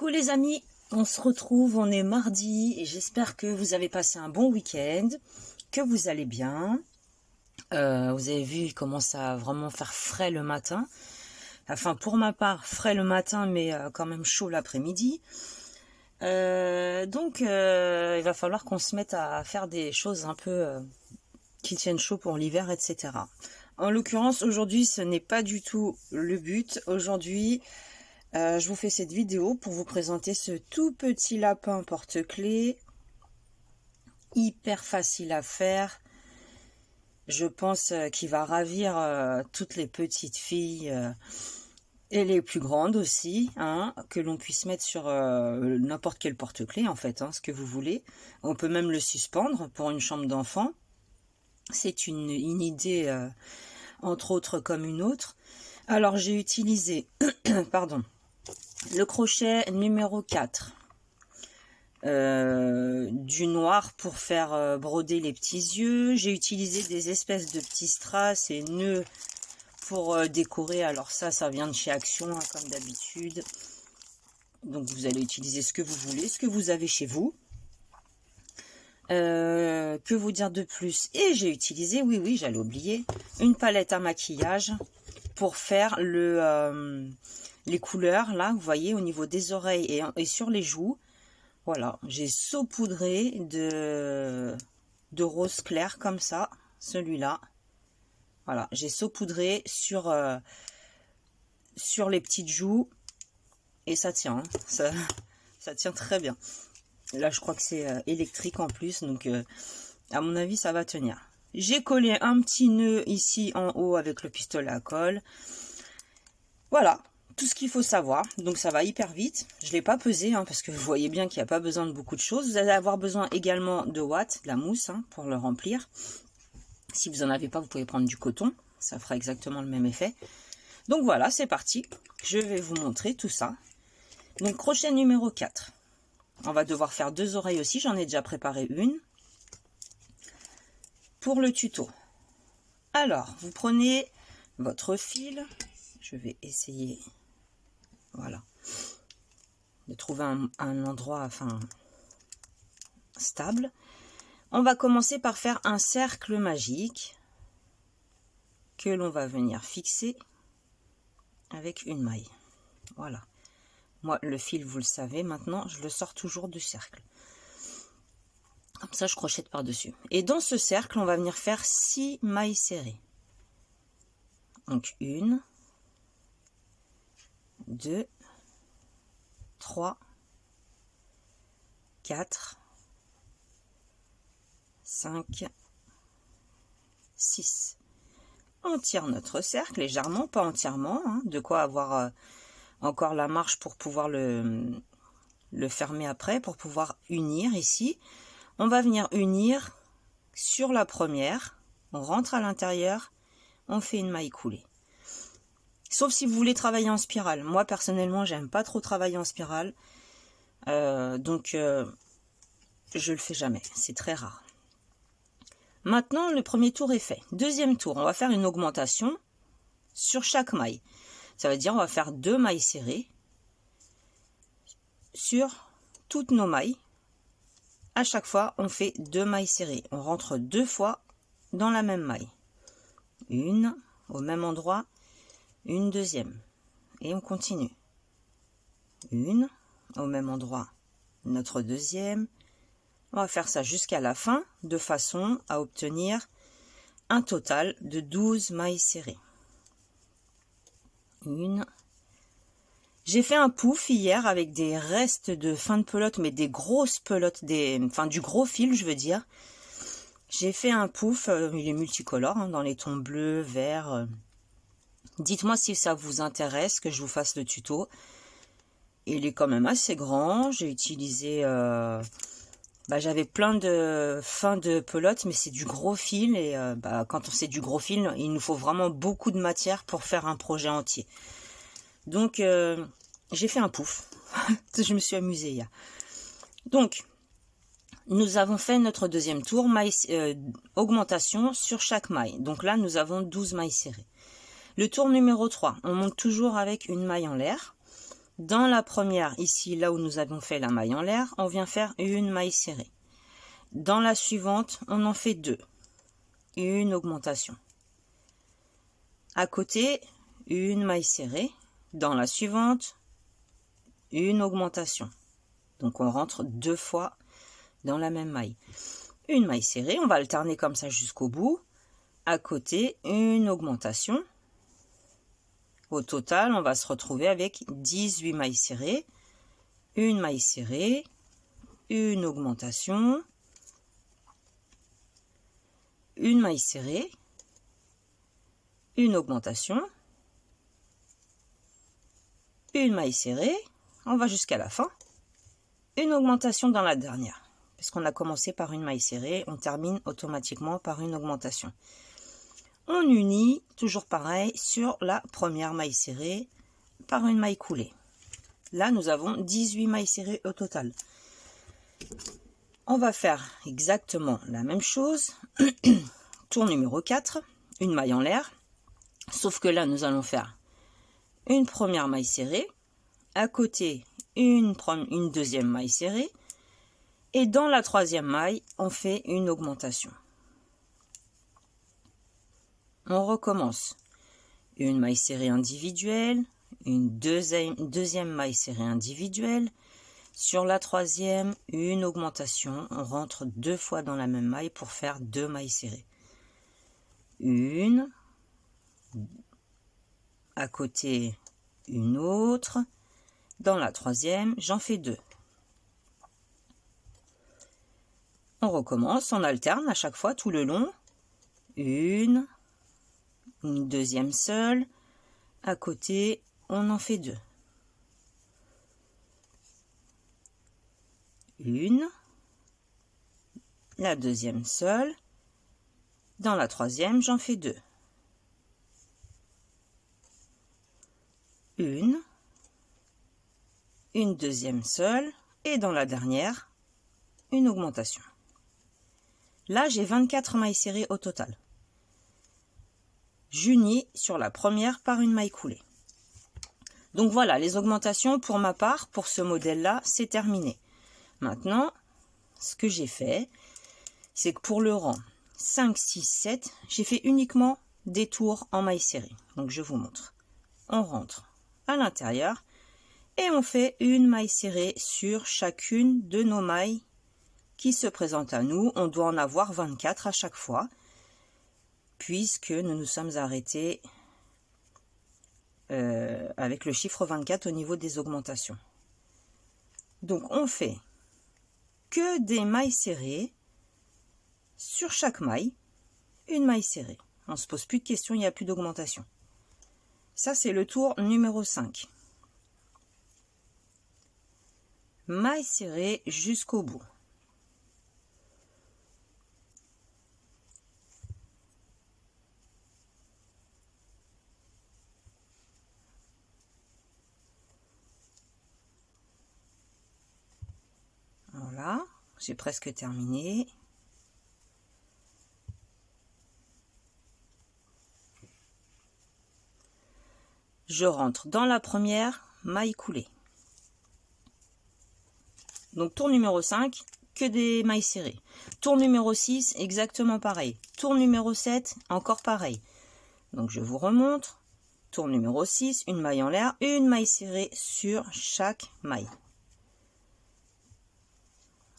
Coucou les amis, on se retrouve, on est mardi et j'espère que vous avez passé un bon week-end, que vous allez bien. Vous avez vu, il commence à vraiment faire frais le matin. Enfin, pour ma part, frais le matin, mais quand même chaud l'après-midi. Donc, il va falloir qu'on se mette à faire des choses un peu qui tiennent chaud pour l'hiver, etc. En l'occurrence, aujourd'hui, ce n'est pas du tout le but. Aujourd'hui, je vous fais cette vidéo pour vous présenter ce tout petit lapin porte-clés. Hyper facile à faire. Je pense qu'il va ravir toutes les petites filles et les plus grandes aussi, hein, que l'on puisse mettre sur n'importe quel porte-clés en fait, hein, ce que vous voulez. On peut même le suspendre pour une chambre d'enfant. C'est une idée entre autres comme une autre. Alors j'ai utilisé pardon, le crochet numéro 4. Du noir pour faire broder les petits yeux. J'ai utilisé des espèces de petits strass et nœuds pour décorer. Alors ça vient de chez Action, hein, comme d'habitude. Donc vous allez utiliser ce que vous voulez, ce que vous avez chez vous. Que vous dire de plus? Et j'ai utilisé, oui, j'allais oublier, une palette à maquillage pour faire les couleurs, là, vous voyez, au niveau des oreilles et sur les joues. Voilà, j'ai saupoudré de rose clair comme ça, celui-là. Voilà, j'ai saupoudré sur les petites joues et ça tient, hein, ça tient très bien. Là, je crois que c'est électrique en plus, donc à mon avis, ça va tenir. J'ai collé un petit nœud ici en haut avec le pistolet à colle. Voilà. Tout ce qu'il faut savoir, donc ça va hyper vite. Je ne l'ai pas pesé, hein, parce que vous voyez bien qu'il n'y a pas besoin de beaucoup de choses. Vous allez avoir besoin également de ouate, de la mousse, hein, pour le remplir. Si vous n'en avez pas, vous pouvez prendre du coton. Ça fera exactement le même effet. Donc voilà, c'est parti. Je vais vous montrer tout ça. Donc crochet numéro 4. On va devoir faire 2 oreilles aussi. J'en ai déjà préparé une. Pour le tuto. Alors, vous prenez votre fil. Je vais essayer... Voilà, de trouver un endroit stable. On va commencer par faire un cercle magique que l'on va venir fixer avec une maille. Voilà. Moi, le fil, vous le savez, maintenant, je le sors toujours du cercle. Comme ça, je crochette par-dessus. Et dans ce cercle, on va venir faire 6 mailles serrées. Donc, 1, 2, 3, 4, 5, 6. On tire notre cercle légèrement, pas entièrement, hein, de quoi avoir encore la marge pour pouvoir le fermer après, pour pouvoir unir ici. On va venir unir sur la première, on rentre à l'intérieur, on fait une maille coulée. Sauf si vous voulez travailler en spirale. Moi, personnellement, j'aime pas trop travailler en spirale. Donc, je le fais jamais. C'est très rare. Maintenant, le premier tour est fait. Deuxième tour, on va faire une augmentation sur chaque maille. Ça veut dire on va faire 2 mailles serrées sur toutes nos mailles. À chaque fois, on fait 2 mailles serrées. On rentre 2 fois dans la même maille. Une au même endroit. Une deuxième et on continue. Une au même endroit, notre deuxième. On va faire ça jusqu'à la fin de façon à obtenir un total de 12 mailles serrées. Une. J'ai fait un pouf hier avec des restes de fin de pelote, mais des grosses pelotes, du gros fil, je veux dire. J'ai fait un pouf, il est multicolore, hein, dans les tons bleus, verts. Dites-moi si ça vous intéresse que je vous fasse le tuto. Il est quand même assez grand. J'ai utilisé... j'avais plein de fins de pelote, mais c'est du gros fil. Et quand c'est du gros fil, il nous faut vraiment beaucoup de matière pour faire un projet entier. Donc, j'ai fait un pouf. Je me suis amusée hier. Donc, nous avons fait notre deuxième tour. Augmentation sur chaque maille. Donc là, nous avons 12 mailles serrées. Le tour numéro 3, on monte toujours avec une maille en l'air. Dans la première, ici, là où nous avons fait la maille en l'air, on vient faire une maille serrée. Dans la suivante, on en fait 2. Une augmentation. À côté, une maille serrée. Dans la suivante, une augmentation. Donc on rentre 2 fois dans la même maille. Une maille serrée, on va alterner comme ça jusqu'au bout. À côté, une augmentation. Au total, on va se retrouver avec 18 mailles serrées, une maille serrée, une augmentation, une maille serrée, une augmentation, une maille serrée, on va jusqu'à la fin, une augmentation dans la dernière. Puisqu'on a commencé par une maille serrée, on termine automatiquement par une augmentation. On unit, toujours pareil, sur la première maille serrée par une maille coulée. Là, nous avons 18 mailles serrées au total. On va faire exactement la même chose. Tour numéro 4, une maille en l'air. Sauf que là, nous allons faire une première maille serrée. À côté, une deuxième maille serrée. Et dans la troisième maille, on fait une augmentation. On recommence. Une maille serrée individuelle, une deuxième maille serrée individuelle. Sur la troisième, une augmentation. On rentre 2 fois dans la même maille pour faire 2 mailles serrées. Une. À côté, une autre. Dans la troisième, j'en fais 2. On recommence, on alterne à chaque fois tout le long. Une deuxième seule, à côté, on en fait 2. Une, la deuxième seule, dans la troisième, j'en fais 2. Une deuxième seule, et dans la dernière, une augmentation. Là, j'ai 24 mailles serrées au total. J'unis sur la première par une maille coulée. Donc voilà, les augmentations pour ma part, pour ce modèle-là, c'est terminé. Maintenant, ce que j'ai fait, c'est que pour le rang 5, 6, 7, j'ai fait uniquement des tours en maille serrée. Donc je vous montre. On rentre à l'intérieur et on fait une maille serrée sur chacune de nos mailles qui se présentent à nous. On doit en avoir 24 à chaque fois, puisque nous nous sommes arrêtés avec le chiffre 24 au niveau des augmentations. Donc on fait que des mailles serrées sur chaque maille, une maille serrée. On ne se pose plus de questions, il n'y a plus d'augmentation. Ça, c'est le tour numéro 5. Maille serrée jusqu'au bout. Voilà, j'ai presque terminé. Je rentre dans la première maille coulée. Donc tour numéro 5, que des mailles serrées. Tour numéro 6, exactement pareil. Tour numéro 7, encore pareil. Donc je vous remontre. Tour numéro 6, une maille en l'air, une maille serrée sur chaque maille.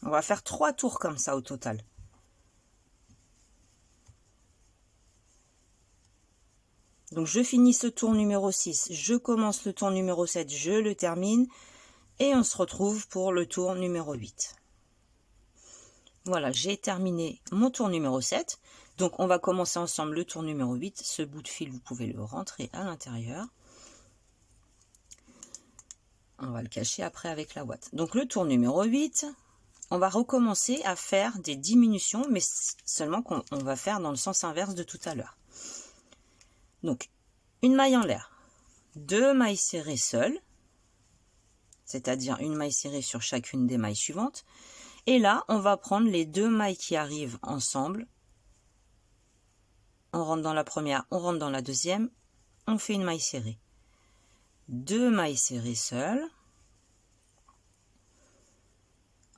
On va faire 3 tours comme ça au total. Donc je finis ce tour numéro 6, je commence le tour numéro 7, je le termine et on se retrouve pour le tour numéro 8. Voilà, j'ai terminé mon tour numéro 7. Donc on va commencer ensemble le tour numéro 8. Ce bout de fil, vous pouvez le rentrer à l'intérieur. On va le cacher après avec la ouate. Donc le tour numéro 8, on va recommencer à faire des diminutions, mais seulement qu'on va faire dans le sens inverse de tout à l'heure. Donc, une maille en l'air, 2 mailles serrées seules, c'est-à-dire une maille serrée sur chacune des mailles suivantes. Et là, on va prendre les 2 mailles qui arrivent ensemble. On rentre dans la première, on rentre dans la deuxième, on fait une maille serrée. 2 mailles serrées seules,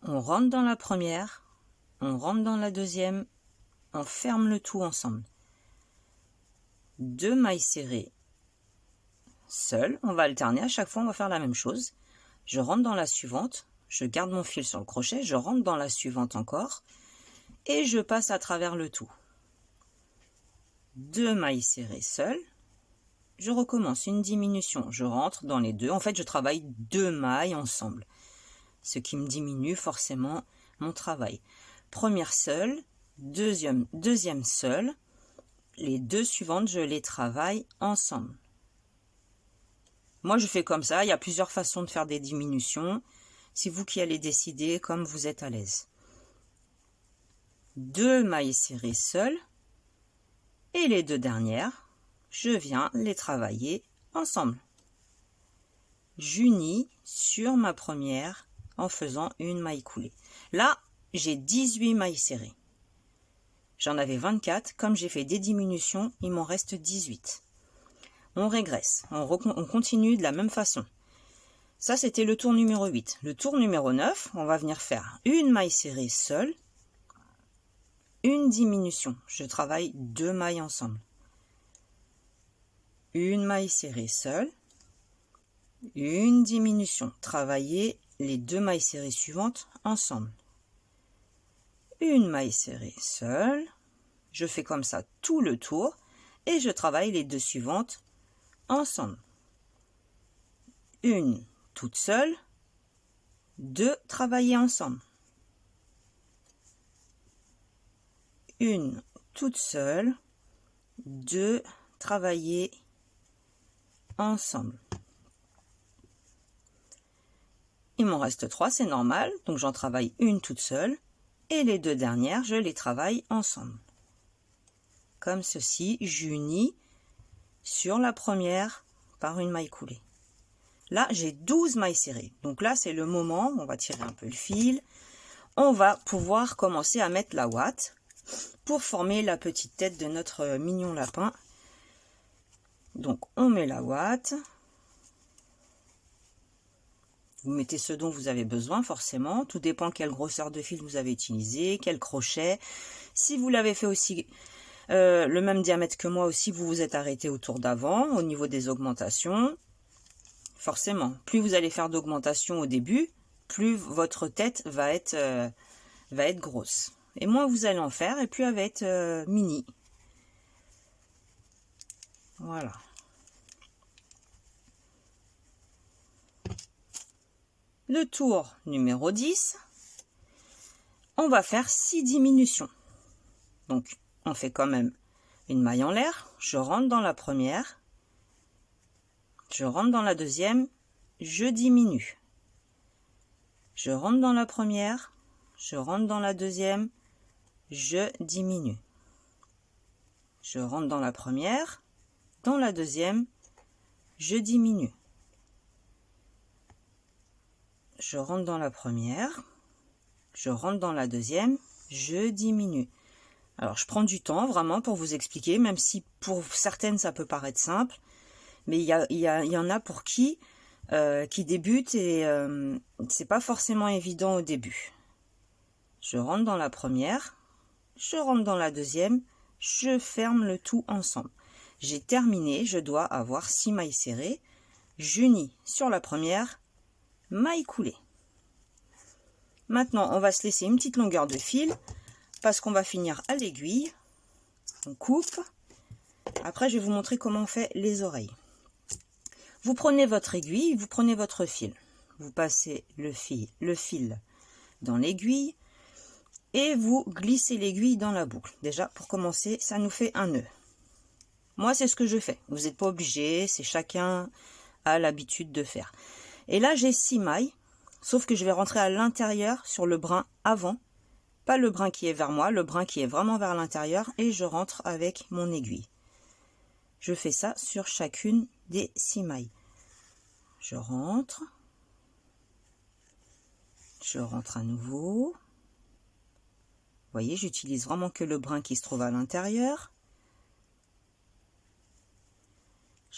on rentre dans la première, on rentre dans la deuxième, on ferme le tout ensemble. 2 mailles serrées seules, on va alterner, à chaque fois on va faire la même chose. Je rentre dans la suivante, je garde mon fil sur le crochet, je rentre dans la suivante encore et je passe à travers le tout. 2 mailles serrées seules, je recommence une diminution, je rentre dans les deux, en fait je travaille 2 mailles ensemble, ce qui me diminue forcément mon travail. Première seule, deuxième seule, les deux suivantes je les travaille ensemble. Moi je fais comme ça, il y a plusieurs façons de faire des diminutions, c'est vous qui allez décider comme vous êtes à l'aise. 2 mailles serrées seules, et les deux dernières, je viens les travailler ensemble. J'unis sur ma première en faisant une maille coulée. Là, j'ai 18 mailles serrées. J'en avais 24, comme j'ai fait des diminutions, il m'en reste 18. On régresse, on continue de la même façon. Ça, c'était le tour numéro 8. Le tour numéro 9, on va venir faire une maille serrée seule, une diminution. Je travaille 2 mailles ensemble. Une maille serrée seule, une diminution. Travaillez les 2 mailles serrées suivantes ensemble. Une maille serrée seule, je fais comme ça tout le tour et je travaille les deux suivantes ensemble. Une toute seule, 2 travailler ensemble. Une toute seule, 2 travailler ensemble. Il m'en reste 3, c'est normal, donc j'en travaille une toute seule et les deux dernières, je les travaille ensemble. Comme ceci, j'unis sur la première par une maille coulée. Là, j'ai 12 mailles serrées. Donc là, c'est le moment, on va tirer un peu le fil. On va pouvoir commencer à mettre la ouate pour former la petite tête de notre mignon lapin. Donc, on met la ouate. Vous mettez ce dont vous avez besoin, forcément. Tout dépend quelle grosseur de fil vous avez utilisé, quel crochet. Si vous l'avez fait aussi le même diamètre que moi aussi, vous vous êtes arrêté au tour d'avant, au niveau des augmentations. Forcément, plus vous allez faire d'augmentation au début, plus votre tête va être grosse. Et moins vous allez en faire, et plus elle va être mini. Voilà. Le tour numéro 10, on va faire 6 diminutions. Donc, on fait quand même une maille en l'air. Je rentre dans la première. Je rentre dans la deuxième. Je diminue. Je rentre dans la première. Je rentre dans la deuxième. Je diminue. Je rentre dans la première. Dans la deuxième. Je diminue. Je rentre dans la première, je rentre dans la deuxième, je diminue. Alors, je prends du temps vraiment pour vous expliquer, même si pour certaines ça peut paraître simple, mais il y en a pour qui débutent et c'est pas forcément évident au début. Je rentre dans la première, je rentre dans la deuxième, je ferme le tout ensemble. J'ai terminé, je dois avoir 6 mailles serrées, j'unis sur la première, maille coulée. Maintenant, on va se laisser une petite longueur de fil parce qu'on va finir à l'aiguille. On coupe. Après, je vais vous montrer comment on fait les oreilles. Vous prenez votre aiguille, vous prenez votre fil. Vous passez le fil dans l'aiguille et vous glissez l'aiguille dans la boucle. Déjà, pour commencer, ça nous fait un nœud. Moi, c'est ce que je fais. Vous n'êtes pas obligé, c'est chacun a l'habitude de faire. Et là, j'ai 6 mailles, sauf que je vais rentrer à l'intérieur sur le brin avant, pas le brin qui est vers moi, le brin qui est vraiment vers l'intérieur, et je rentre avec mon aiguille. Je fais ça sur chacune des 6 mailles. Je rentre à nouveau. Vous voyez, j'utilise vraiment que le brin qui se trouve à l'intérieur.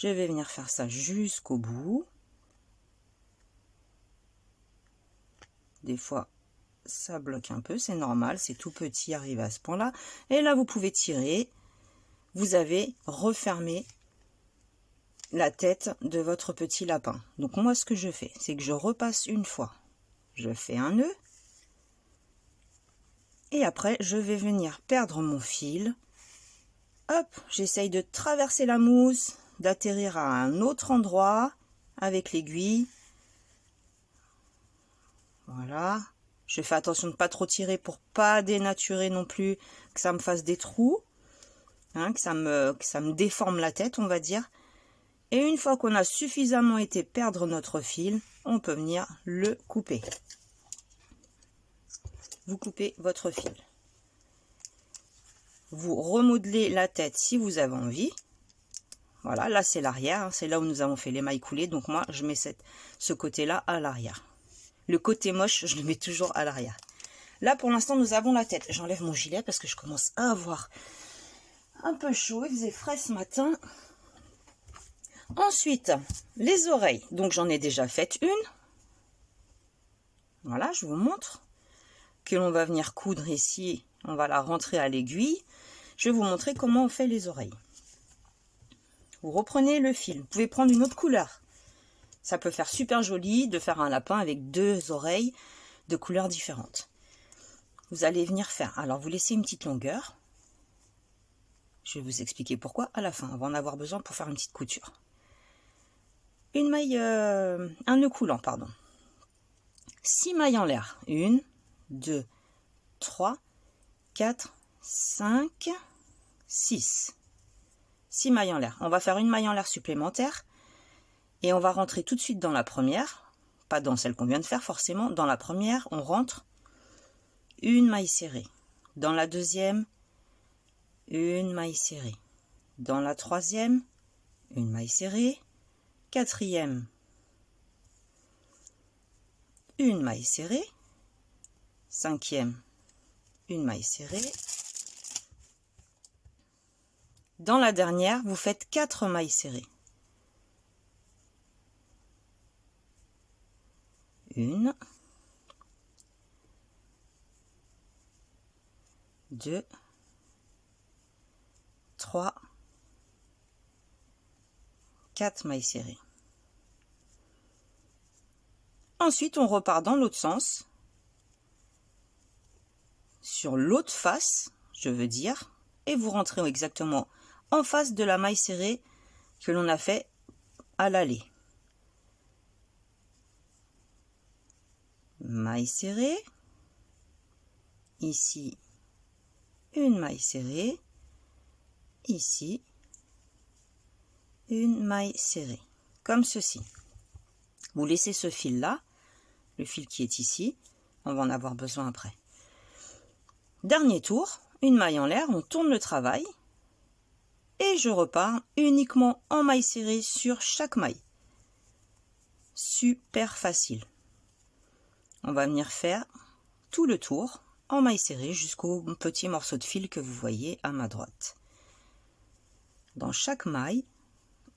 Je vais venir faire ça jusqu'au bout. Des fois, ça bloque un peu, c'est normal, c'est tout petit, arrivé à ce point-là. Et là, vous pouvez tirer. Vous avez refermé la tête de votre petit lapin. Donc moi, ce que je fais, c'est que je repasse une fois. Je fais un nœud. Et après, je vais venir perdre mon fil. Hop, j'essaye de traverser la mousse, d'atterrir à un autre endroit avec l'aiguille. Voilà. Je fais attention de ne pas trop tirer pour pas dénaturer non plus, que ça me fasse des trous, hein, que ça me déforme la tête, on va dire. Et une fois qu'on a suffisamment été perdre notre fil, on peut venir le couper. Vous coupez votre fil. Vous remodelez la tête si vous avez envie. Voilà, là c'est l'arrière, hein, c'est là où nous avons fait les mailles coulées. Donc moi, je mets ce côté-là à l'arrière. Le côté moche, je le mets toujours à l'arrière. Là, pour l'instant, nous avons la tête. J'enlève mon gilet parce que je commence à avoir un peu chaud. Il faisait frais ce matin. Ensuite, les oreilles. Donc, j'en ai déjà fait une. Voilà, je vous montre. Que l'on va venir coudre ici. On va la rentrer à l'aiguille. Je vais vous montrer comment on fait les oreilles. Vous reprenez le fil. Vous pouvez prendre une autre couleur. Ça peut faire super joli de faire un lapin avec deux oreilles de couleurs différentes. Vous allez venir faire. Alors, vous laissez une petite longueur. Je vais vous expliquer pourquoi à la fin. On va en avoir besoin pour faire une petite couture. Une maille, un nœud coulant, pardon. 6 mailles en l'air. 1, 2, 3, 4, 5, 6. 6 mailles en l'air. On va faire une maille en l'air supplémentaire. Et on va rentrer tout de suite dans la première. Pas dans celle qu'on vient de faire forcément. Dans la première, on rentre une maille serrée. Dans la deuxième, une maille serrée. Dans la troisième, une maille serrée. Quatrième, une maille serrée. Cinquième, une maille serrée. Dans la dernière, vous faites 4 mailles serrées. 1, 2, 3, 4 mailles serrées. Ensuite, on repart dans l'autre sens, sur l'autre face, je veux dire, et vous rentrez exactement en face de la maille serrée que l'on a fait à l'aller. Maille serrée, ici une maille serrée, ici une maille serrée, comme ceci. Vous laissez ce fil là, le fil qui est ici, on va en avoir besoin après. Dernier tour, une maille en l'air, on tourne le travail et je repars uniquement en maille serrée sur chaque maille. Super facile. On va venir faire tout le tour en maille serrée jusqu'au petit morceau de fil que vous voyez à ma droite. Dans chaque maille,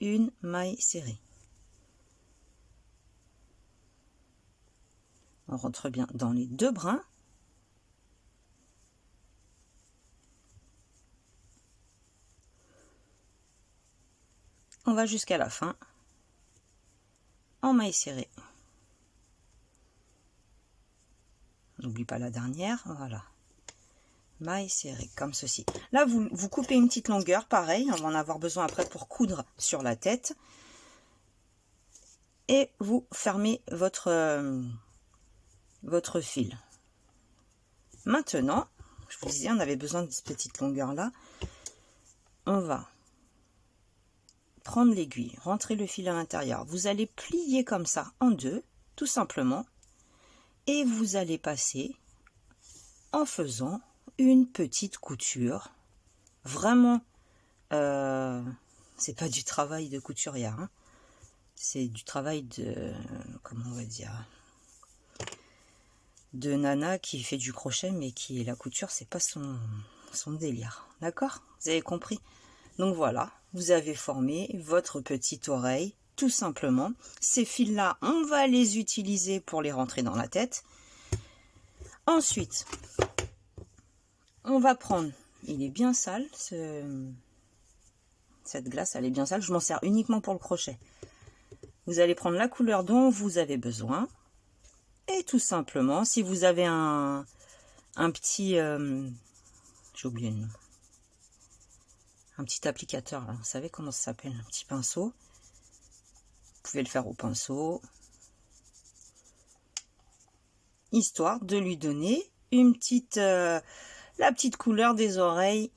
une maille serrée. On rentre bien dans les deux brins. On va jusqu'à la fin en maille serrée. N'oublie pas la dernière, voilà. Maille serrée, comme ceci. Là, vous coupez une petite longueur, pareil, on va en avoir besoin après pour coudre sur la tête. Et vous fermez votre fil. Maintenant, je vous disais, on avait besoin de cette petite longueur-là. On va prendre l'aiguille, rentrer le fil à l'intérieur. Vous allez plier comme ça en deux, tout simplement. Et vous allez passer en faisant une petite couture. Vraiment, c'est pas du travail de couturière, hein. C'est du travail de, comment on va dire, de nana qui fait du crochet, mais la couture, c'est pas son délire. D'accord? Vous avez compris? Donc voilà, vous avez formé votre petite oreille, tout simplement. Ces fils-là, on va les utiliser pour les rentrer dans la tête. Ensuite, on va prendre, il est bien sale, cette glace, elle est bien sale, je m'en sers uniquement pour le crochet. Vous allez prendre la couleur dont vous avez besoin. Et tout simplement, si vous avez un petit... j'ai oublié le nom. Un petit applicateur, là, vous savez comment ça s'appelle, un petit pinceau. Vous pouvez le faire au pinceau. Histoire de lui donner une petite... la petite couleur des oreilles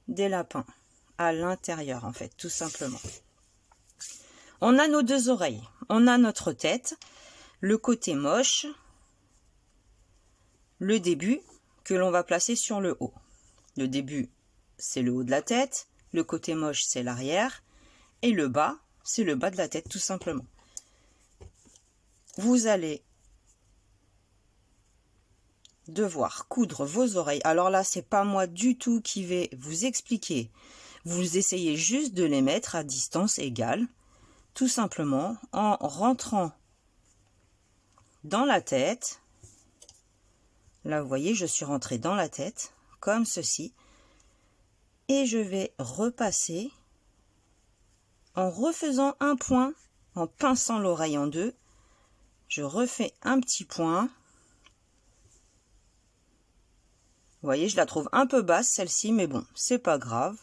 des lapins. À l'intérieur, en fait, tout simplement. On a nos deux oreilles. On a notre tête. Le côté moche, le début que l'on va placer sur le haut. Le début, c'est le haut de la tête, le côté moche, c'est l'arrière, et le bas, c'est le bas de la tête, tout simplement. Vous allez devoir coudre vos oreilles. Alors là, c'est pas moi du tout qui vais vous expliquer. Vous essayez juste de les mettre à distance égale, tout simplement, en rentrant dans la tête. Là, vous voyez, je suis rentrée dans la tête, comme ceci. Et je vais repasser en refaisant un point, en pinçant l'oreille en deux. Je refais un petit point. Vous voyez, je la trouve un peu basse, celle-ci, mais bon, c'est pas grave.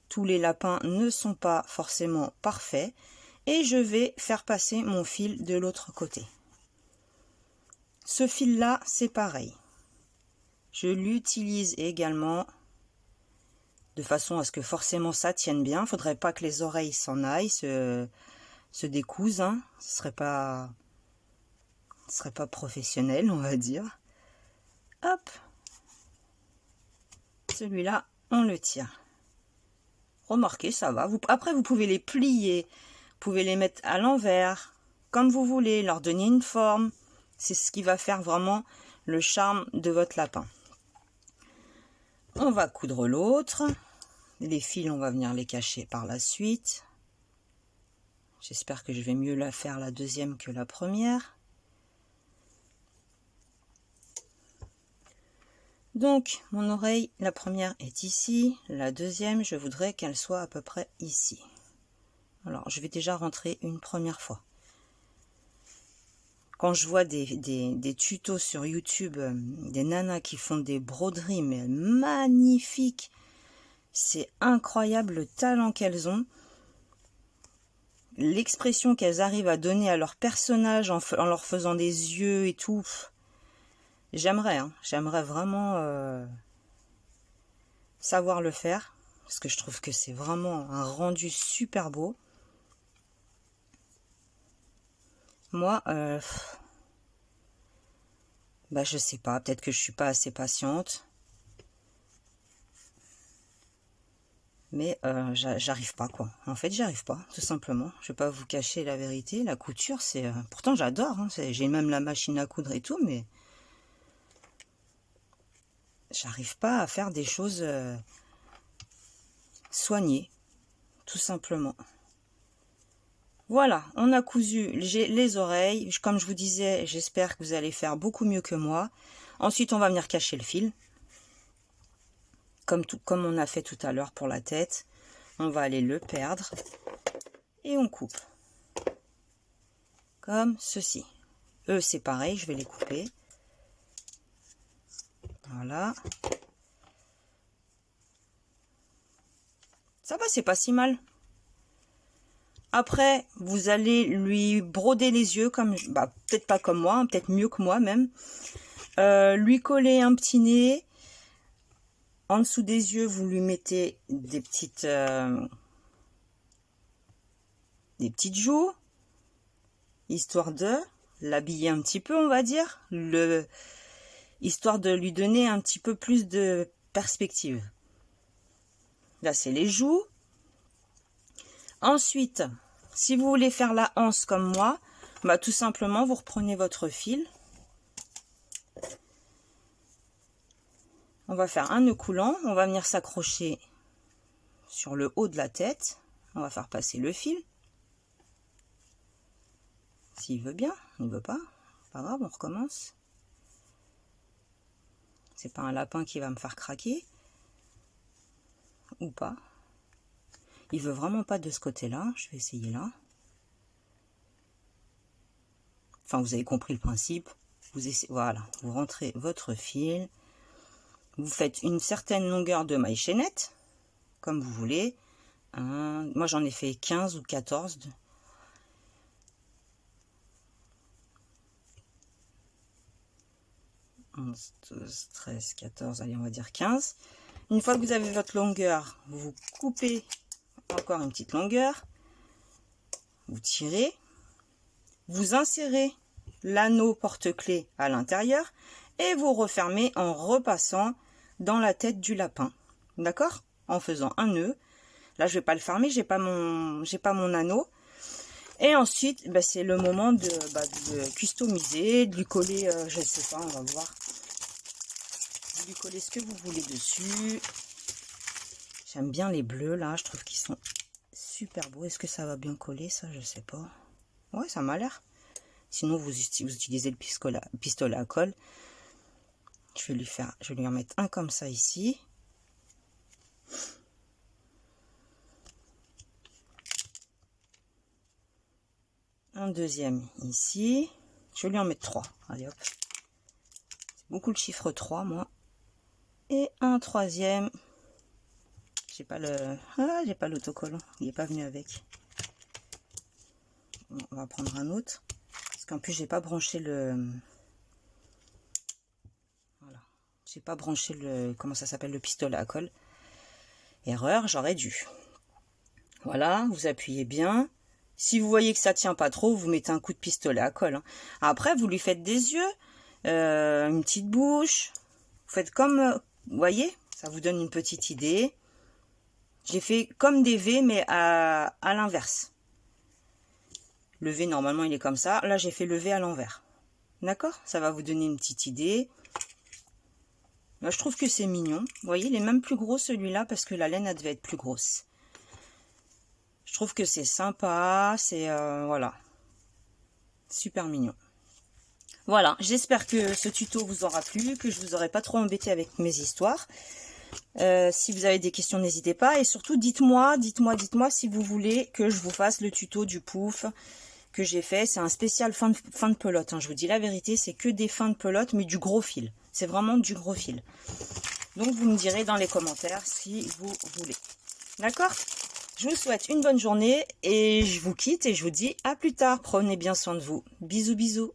Tous les lapins ne sont pas forcément parfaits. Et je vais faire passer mon fil de l'autre côté. Ce fil-là, c'est pareil. Je l'utilise également de façon à ce que forcément ça tienne bien. Il ne faudrait pas que les oreilles s'en aillent, se décousent. Hein. Ce serait pas professionnel, on va dire. Hop. Celui-là, on le tire. Remarquez, ça va. Après, vous pouvez les plier. Vous pouvez les mettre à l'envers, comme vous voulez, leur donner une forme. C'est ce qui va faire vraiment le charme de votre lapin. On va coudre l'autre. Les fils, on va venir les cacher par la suite. J'espère que je vais mieux la faire la deuxième que la première. Donc, mon oreille, la première est ici. La deuxième, je voudrais qu'elle soit à peu près ici. Alors, je vais déjà rentrer une première fois. Quand je vois des tutos sur YouTube, des nanas qui font des broderies, mais magnifiques, c'est incroyable le talent qu'elles ont, l'expression qu'elles arrivent à donner à leur personnage en leur faisant des yeux et tout. J'aimerais, hein, j'aimerais vraiment savoir le faire, parce que je trouve que c'est vraiment un rendu super beau. Moi, bah je sais pas, peut-être que je suis pas assez patiente. Mais j'arrive pas, quoi. En fait, j'arrive pas, tout simplement. Je vais pas vous cacher la vérité. La couture, c'est... pourtant, j'adore. Hein, j'ai même la machine à coudre et tout, mais... j'arrive pas à faire des choses soignées, tout simplement. Voilà, on a cousu les oreilles. Comme je vous disais, j'espère que vous allez faire beaucoup mieux que moi. Ensuite, on va venir cacher le fil. Comme on a fait tout à l'heure pour la tête. On va aller le perdre. Et on coupe. Comme ceci. Eux, c'est pareil, je vais les couper. Voilà. Ça va, c'est pas si mal. Après, vous allez lui broder les yeux, comme, bah, peut-être pas comme moi, hein, peut-être mieux que moi même. Lui coller un petit nez. En dessous des yeux, vous lui mettez des petites joues, histoire de l'habiller un petit peu, on va dire, histoire de lui donner un petit peu plus de perspective. Là, c'est les joues. Ensuite, si vous voulez faire la anse comme moi, bah, tout simplement, vous reprenez votre fil. On va faire un nœud coulant. On va venir s'accrocher sur le haut de la tête. On va faire passer le fil. S'il veut bien, il ne veut pas. Pas grave, on recommence. C'est pas un lapin qui va me faire craquer. Ou pas. Il veut vraiment pas de ce côté-là. Je vais essayer là. Enfin, vous avez compris le principe. Vous essayez, voilà, vous rentrez votre fil. Vous faites une certaine longueur de maille chaînette, comme vous voulez. Moi, j'en ai fait 15 ou 14. 11, 12, 13, 14, allez, on va dire 15. Une fois que vous avez votre longueur, vous coupez encore une petite longueur. Vous tirez. Vous insérez l'anneau porte-clés à l'intérieur et vous refermez en repassant dans la tête du lapin. D'accord? En faisant un nœud. Là, je vais pas le fermer, j'ai pas mon anneau. Et ensuite, bah, c'est le moment de customiser, de lui coller, je sais pas, on va voir. De lui coller ce que vous voulez dessus. J'aime bien les bleus là, je trouve qu'ils sont super beaux. Est-ce que ça va bien coller ça? Je sais pas. Ouais, ça m'a l'air. Sinon, vous utilisez le pistolet à colle. Je vais lui en mettre un comme ça ici. Un deuxième ici. Je vais lui en mettre 3. Allez hop. C'est beaucoup le chiffre 3, moi. Et un troisième. J'ai pas l'autocollant. Il n'est pas venu avec. Bon, on va prendre un autre. Parce qu'en plus, j'ai pas branché le... Voilà. J'ai pas branché le... Comment ça s'appelle? Le pistolet à colle. Erreur, j'aurais dû. Voilà, vous appuyez bien. Si vous voyez que ça tient pas trop, vous mettez un coup de pistolet à colle. Hein. Après, vous lui faites des yeux, une petite bouche. Vous faites comme... vous voyez, ça vous donne une petite idée. J'ai fait comme des V, mais à l'inverse. Le V, normalement, il est comme ça. Là, j'ai fait le V à l'envers. D'accord? Ça va vous donner une petite idée. Là, je trouve que c'est mignon. Vous voyez, il est même plus gros celui-là parce que la laine, elle devait être plus grosse. Je trouve que c'est sympa. C'est, voilà. Super mignon. Voilà, j'espère que ce tuto vous aura plu, que je vous aurai pas trop embêté avec mes histoires. Si vous avez des questions, n'hésitez pas. Et surtout, dites-moi si vous voulez que je vous fasse le tuto du pouf que j'ai fait. C'est un spécial fin de pelote. Hein. Je vous dis la vérité, c'est que des fins de pelote, mais du gros fil. C'est vraiment du gros fil. Donc, vous me direz dans les commentaires si vous voulez. D'accord? Je vous souhaite une bonne journée et je vous quitte et je vous dis à plus tard. Prenez bien soin de vous. Bisous, bisous.